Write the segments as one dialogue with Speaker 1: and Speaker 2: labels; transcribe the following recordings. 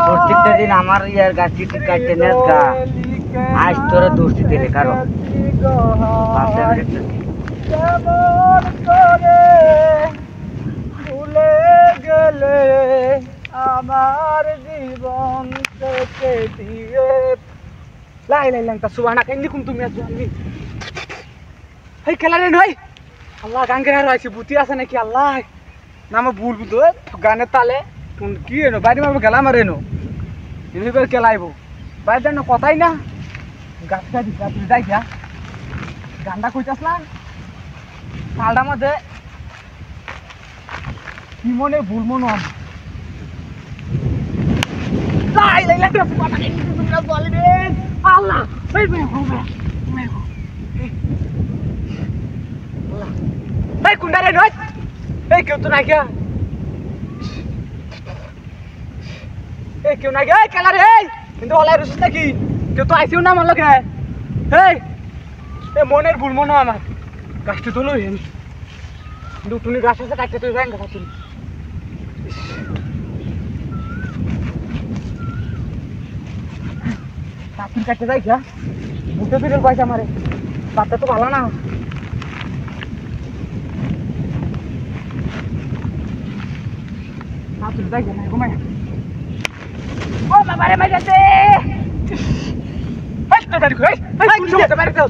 Speaker 1: প্রত্যেকটা দিন আমার ইয়ার গাছি কাটতে নেস গা আজ তোরা দোষী দিলে কারণ
Speaker 2: ভুলে গেলে আমার জীবন থেকে দিয়ে লাই লাই লাই তা সুবানা কেন কোন তুমি আজ আমি এই খেলা রে নই আল্লাহ গান গেরা রয়েছে বুতি আছে নাকি আল্লাহ নাম ভুল বুঝো গানের তালে কোন কি এনো বাইরে মারবো গেলা মারে এনো এবার খেলাইবো বাইরে না কথাই না গাছটা দিছা তুই যাই যা গানটা কইতাস না কালটার মধ্যে কি মনে ভুল মনে হবে লাই লাই লাই সুবানা কেন তুমি আজ বলি রে আল্লাহ এই হবে এই কুন্ডারে নয় এই কেউ তো নাই কে এই কেউ নাই গে খেলা রে কিন্তু ওলাই রসিস নাকি কেউ তো আইসিও না আমার লোকে এই মনের ভুল মনে আমার গাছটা তো লই কিন্তু তুমি গাছ আছে কাটতে তুই যাই গাছ তুমি কাটতে কাটতে যাই যা বুঝতে বিরল পয়সা মারে বাচ্চা তো ভালো না তুই যাই না ঘুমাই ও বাবারে মাইজাতে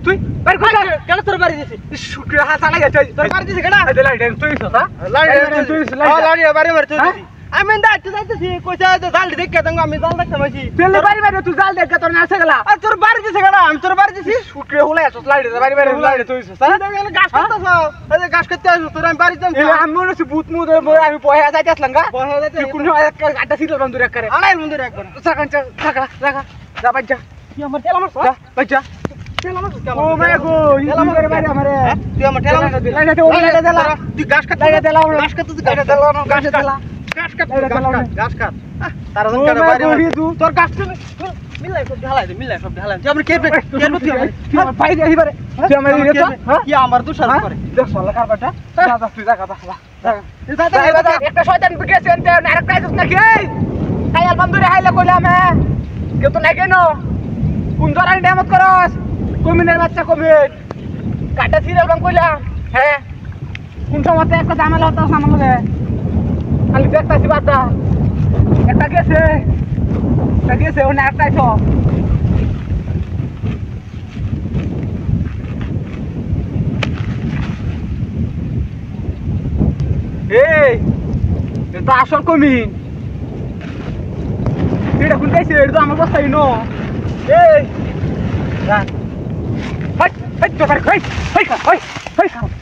Speaker 2: তুই কেন তোর বাড়ি দিছিস শুক্রিয়া হাত লাগা তোর বাড়ি দিছিস কেন লাইট তুই সতা লাইট বাড়ি মারতে দিছিস আমি দাঁড়তে যাইতেছি কইছা জাল দেখে দেন আমি জাল দেখতে মাইছি তেলে বাড়ি মারে তুই জাল দেখে তোর নাছে গেলা আর তোর বাড়ি দিছিস কেন আমি তোর বাড়ি দিছি শুক্রিয়া হলে এত লাইট বাড়ি মারে লাইট তুই সতা গাছ কাটতাছ এই গাছ কাটতে আসো তোর আমি বাড়ি যাম আমি মনে হচ্ছে ভূত মুদ আমি বয়া যাইতে আসলাম গা বয়া যাইতে কোন গাড়টা ছিল বন্ধুর একবারে আনাই বন্ধুর একবার সাকান চাকা রাখা যা বাচ্চা কি আমার তেল আমার যা বাচ্চা ও মে গো তেলা মারে মারে আমারে তুই আমার তেলা মারে লাইটে ওই লাইটে দেলা তুই গাছ কাট লাইটে দেলা গাছ কাট তুই গাছ দেলা গাছ দেলা গাছ কাট গাছ কাট তার জন কাটা বাইরে তোর গাছ মিলাই সব ঢালাই দে মিলাই সব ঢালাই তুই আমার কে তুই আমার বাইরে আইবারে তুই আমার ইয়ে তো কি আমার তো সারা করে দেখ সলা কারবাটা যা যা তুই যা যা একটা শয়তান বিকেছে এনতে আরেকটা আইছস নাকি এই কাইয়াল বন্ধুরে হাইলে কইলাম কেউ তো নাই কেন কোন ধরার নিয়ামত করস কমিনের বাচ্চা কমিন কাটা সিরিয়াল বাং কইলাম হ্যাঁ কোন সময়তে একটা ঝামেলা হতো আমার লগে খালি দেখতাছি বাদা একটা গেছে ওনে একটা আইছো এই এটা আসল কমিন এটা কোন গাইছে এটা তো আমার বস্তাই নো এই রাখ হাই হাই তো পারে হাই হাই হাই হাই